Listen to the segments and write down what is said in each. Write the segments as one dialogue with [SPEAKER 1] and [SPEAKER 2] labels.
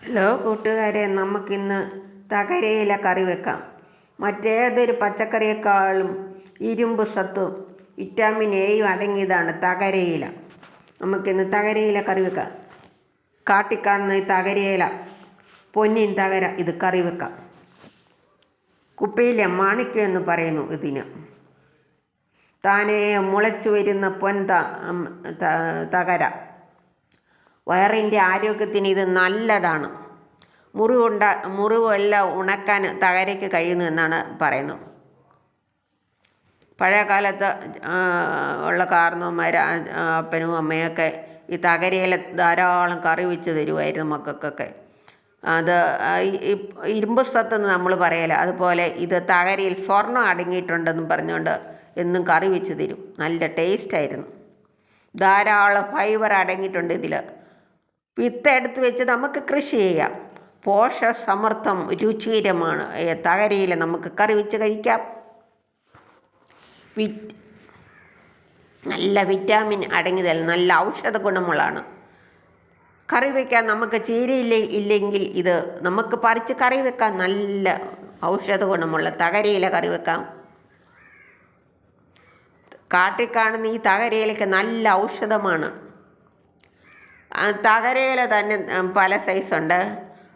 [SPEAKER 1] Hello കൂട്ടുകാരെ, നമുക്കിന്ന് തകരയില കറി വെക്കാം. മറ്റേതൊരു പച്ചക്കറിയേക്കാളും ഇരുമ്പ് സത്തും വിറ്റാമിൻ എയും അടങ്ങിയതാണ് തകരയില. നമുക്കിന്ന് തകരയില കറി വെക്കാം. കാട്ടിക്കാണുന്ന ഈ തകരയില, പൊന്നിൻ തകര, ഇത് കറി വെക്കാം. കുപ്പിയിലെ മാണിക്യം എന്ന് പറയുന്നു ഇതിന്. താനേ മുളച്ചു വരുന്ന തകര. വയറിൻ്റെ ആരോഗ്യത്തിന് ഇത് നല്ലതാണ്. മുറിവെല്ലാം ഉണക്കാൻ തകരയ്ക്ക് കഴിയുന്നു എന്നാണ് പറയുന്നത്. പഴയ കാലത്ത് ഉള്ള കാരണവന്മാർ, അപ്പനും അമ്മയൊക്കെ ഈ തകരയില ധാരാളം കറി വെച്ച് തരുമായിരുന്നു മക്കൾക്കൊക്കെ. അത് ഇരുമ്പ് സത്തെന്ന് നമ്മൾ പറയല, അതുപോലെ ഇത് തകരയിൽ സ്വർണ്ണം അടങ്ങിയിട്ടുണ്ടെന്നും പറഞ്ഞുകൊണ്ട് എന്നും കറി വെച്ച് തരും. നല്ല ടേസ്റ്റായിരുന്നു. ധാരാളം ഫൈബർ അടങ്ങിയിട്ടുണ്ട് ഇതിൽ. വിത്ത് എടുത്ത് വെച്ച് നമുക്ക് കൃഷി ചെയ്യാം. പോഷകസമൃദ്ധം, രുചികരമാണ് തകരയില. നമുക്ക് കറി വെച്ച് കഴിക്കാം. നല്ല വിറ്റാമിൻ അടങ്ങിയതല്ല, നല്ല ഔഷധ ഗുണമുള്ളതാണ്. കറി വയ്ക്കാൻ നമുക്ക് ഇല്ലെങ്കിൽ ഇത് നമുക്ക് പറിച്ച് കറി വെക്കാം. നല്ല ഔഷധ ഗുണമുള്ള തകരയില കറി വെക്കാം. കാട്ടിൽ കാണുന്ന ഈ തകരയിലയ്ക്ക് നല്ല ഔഷധമാണ്. തകരയില തന്നെ പല സൈസുണ്ട്.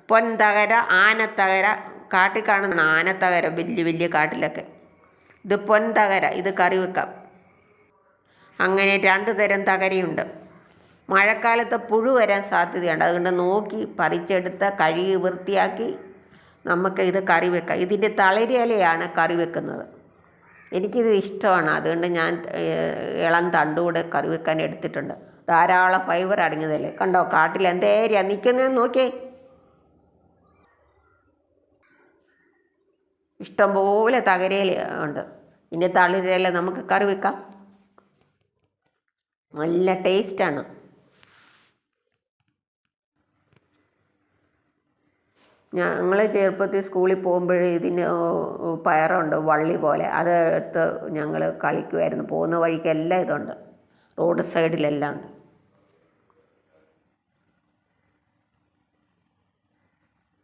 [SPEAKER 1] പൊൻതകര, ആനത്തകര. കാട്ടിൽ കാണുന്ന ആനത്തകര വലിയ വലിയ കാട്ടിലൊക്കെ. ഇത് പൊൻതകര, ഇത് കറി വെക്കാം. അങ്ങനെ 2 തരം തകരയുണ്ട്. മഴക്കാലത്ത് പുഴു വരാൻ സാധ്യതയുണ്ട്. അതുകൊണ്ട് നോക്കി പറിച്ചെടുത്ത് കഴുകി വൃത്തിയാക്കി നമുക്ക് ഇത് കറി വെക്കാം. ഇതിൻ്റെ തളിരിലയാണ് കറി വെക്കുന്നത്. എനിക്കിത് ഇഷ്ടമാണ്, അതുകൊണ്ട് ഞാൻ ഇളം തണ്ടുകൂടെ കറി വെക്കാൻ എടുത്തിട്ടുണ്ട്. ധാരാളം ഫൈബർ അടങ്ങിയതല്ലേ. കണ്ടോ, കാട്ടിൽ എന്തേരിയാ നിൽക്കുന്നതെന്ന് നോക്കിയേ. ഇഷ്ടംപോലെ തകരയില ഉണ്ട്. ഇതിൻ്റെ തളിരില നമുക്ക് കറി വെക്കാം. നല്ല ടേസ്റ്റാണ്. ഞങ്ങൾ ചെറുപ്പത്തിൽ സ്കൂളിൽ പോകുമ്പോഴേ ഇതിന് പയറുണ്ട്, വള്ളി പോലെ. അത് എടുത്ത് ഞങ്ങൾ കളിക്കുമായിരുന്നു. പോകുന്ന വഴിക്കെല്ലാം ഇതുണ്ട്, റോഡ് സൈഡിലെല്ലാം ഉണ്ട്.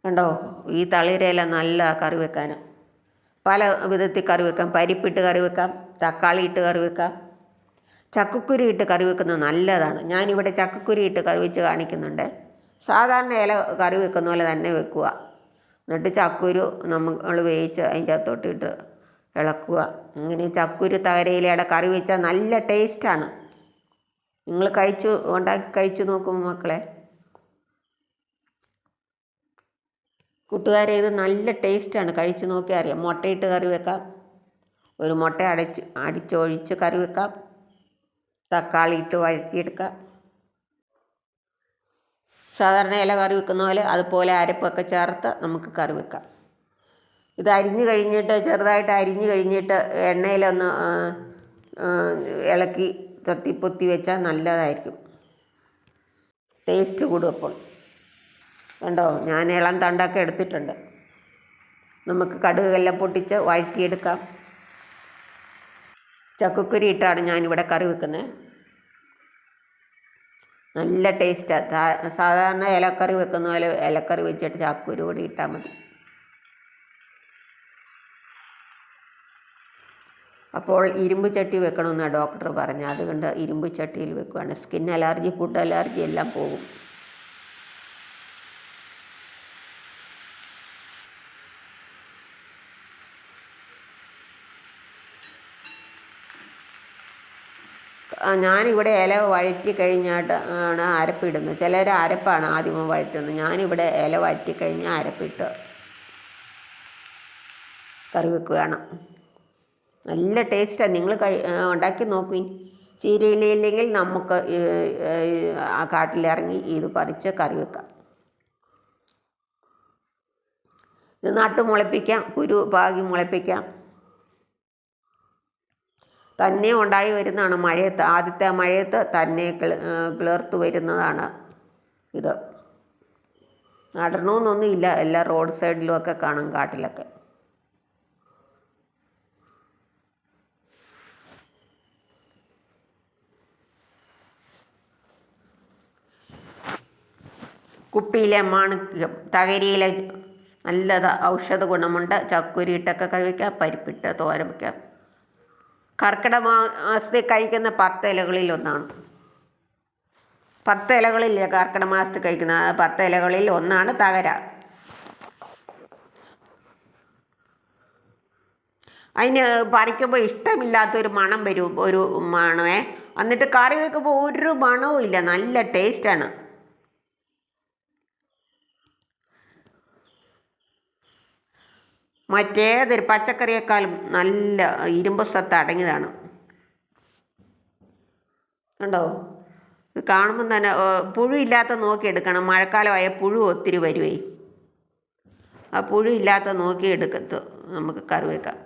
[SPEAKER 1] കണ്ടോ, ഈ തളിരയില നല്ല കറി വെക്കാൻ. പല വിധത്തിൽ കറി വെക്കാം. പരിപ്പിട്ട് കറി വെക്കാം, തക്കാളി ഇട്ട് കറി വെക്കാം, ചക്കക്കുരു ഇട്ട് കറി വെക്കുന്നത് നല്ലതാണ്. ഞാനിവിടെ ചക്കക്കുരു ഇട്ട് കറി വെച്ച് കാണിക്കുന്നുണ്ട്. സാധാരണ ഇല കറി വെക്കുന്ന പോലെ തന്നെ വെക്കുക. എന്നിട്ട് ചക്കുരു നമ്മൾ വേവിച്ച് അതിൻ്റെ അകത്തോട്ടിട്ട് ഇളക്കുക. അങ്ങനെ ചക്കുരു തകരയിലയുടെ കറി വെച്ചാൽ നല്ല ടേസ്റ്റാണ്. നിങ്ങൾ ഉണ്ടാക്കി കഴിച്ചു നോക്കും മക്കളെ. കൂട്ടുകാരെ, ഇത് നല്ല ടേസ്റ്റാണ്. കഴിച്ച് നോക്കിയാൽ അറിയാം. മുട്ടയിട്ട് കറി വെക്കാം. ഒരു മുട്ട അടിച്ചൊഴിച്ച് കറി വെക്കാം. തക്കാളി ഇട്ട് വഴറ്റിയെടുക്കാം. സാധാരണ ഇല കറി വെക്കുന്ന പോലെ അതുപോലെ അരപ്പൊക്കെ ചേർത്ത് നമുക്ക് കറി വെക്കാം. ഇത് ചെറുതായിട്ട് അരിഞ്ഞ് കഴിഞ്ഞിട്ട് എണ്ണയിലൊന്ന് ഇളക്കി തത്തിപ്പൊത്തി വെച്ചാൽ നല്ലതായിരിക്കും. ടേസ്റ്റ് കൂടും. അപ്പോൾ കണ്ടോ, ഞാൻ ഇളം തണ്ടൊക്കെ എടുത്തിട്ടുണ്ട്. നമുക്ക് കടുകെല്ലാം പൊട്ടിച്ച് വഴറ്റിയെടുക്കാം. ചക്കക്കുരി ഇട്ടാണ് ഞാനിവിടെ കറി വെക്കുന്നത്. നല്ല ടേസ്റ്റാണ്. സാധാരണ ഇലക്കറി വെക്കുന്ന പോലെ ഇലക്കറി വെച്ചിട്ട് ചക്കക്കുരു കൂടി ഇട്ടാൽ മതി. അപ്പോൾ ഇരുമ്പ് ചട്ടി വെക്കണമെന്നാണ് ഡോക്ടർ പറഞ്ഞത്. അതുകൊണ്ട് ഇരുമ്പ് ചട്ടിയിൽ വെക്കുകയാണ്. സ്കിൻ അലർജി, ഫുഡ് അലർജി എല്ലാം പോകും. ഞാനിവിടെ ഇല വഴറ്റി കഴിഞ്ഞിട്ട് ആണ് അരപ്പിടുന്നത്. ചിലർ അരപ്പാണ് ആദ്യമേ വഴറ്റുന്നത്. ഞാനിവിടെ ഇല വഴറ്റി കഴിഞ്ഞ് അരപ്പിട്ട് കറി വെക്കുകയാണ്. നല്ല ടേസ്റ്റാണ്. നിങ്ങൾ ഉണ്ടാക്കി നോക്കുവിൻ. ചീരയിലയില്ലെങ്കിൽ നമുക്ക് ആ കാട്ടിലിറങ്ങി ഇത് പറിച്ച് കറി വെക്കാം. ഇത് നട്ട് മുളപ്പിക്കാം, കുരു പാകി മുളപ്പിക്കാം. തന്നെ ഉണ്ടായി വരുന്നതാണ്. ആദ്യത്തെ മഴയത്ത് തന്നെ കിളിർത്ത് വരുന്നതാണ് ഇത്. നടണമെന്നൊന്നുമില്ല, എല്ലാ റോഡ് സൈഡിലുമൊക്കെ കാണും, കാട്ടിലൊക്കെ. കുപ്പിയിലെ മാണിക്യം, തകരിയിലെ നല്ല ഔഷധ ഗുണമുണ്ട്. ചക്കുരിയിട്ടൊക്കെ കറി വയ്ക്കാം, പരിപ്പിട്ട് തോരൻ വയ്ക്കാം. കർക്കിടക മാസത്തിൽ കഴിക്കുന്ന 10 ഇലകളിൽ ഒന്നാണ്. 10 ഇലകളില്ലേ കർക്കിടക മാസത്തിൽ കഴിക്കുന്ന 10 ഇലകളിൽ ഒന്നാണ് തകര. അതിന് പറിക്കുമ്പോൾ ഇഷ്ടമില്ലാത്തൊരു മണം വരും, ഒരു മണമേ. എന്നിട്ട് കറി വയ്ക്കുമ്പോൾ ഒരു മണവും ഇല്ല, നല്ല ടേസ്റ്റാണ്. മറ്റേതൊരു പച്ചക്കറിയേക്കാളും നല്ല ഇരുമ്പ് സത്ത് അടങ്ങിയതാണ്. കണ്ടോ? ഇത് കാണുമ്പം തന്നെ പുഴു ഇല്ലാത്ത നോക്കിയെടുക്കണം. മഴക്കാലമായ പുഴു ഒത്തിരി വരുവേ. ആ പുഴു ഇല്ലാത്ത നോക്കിയെടുക്കത്ത് നമുക്ക് കറി വയ്ക്കാം.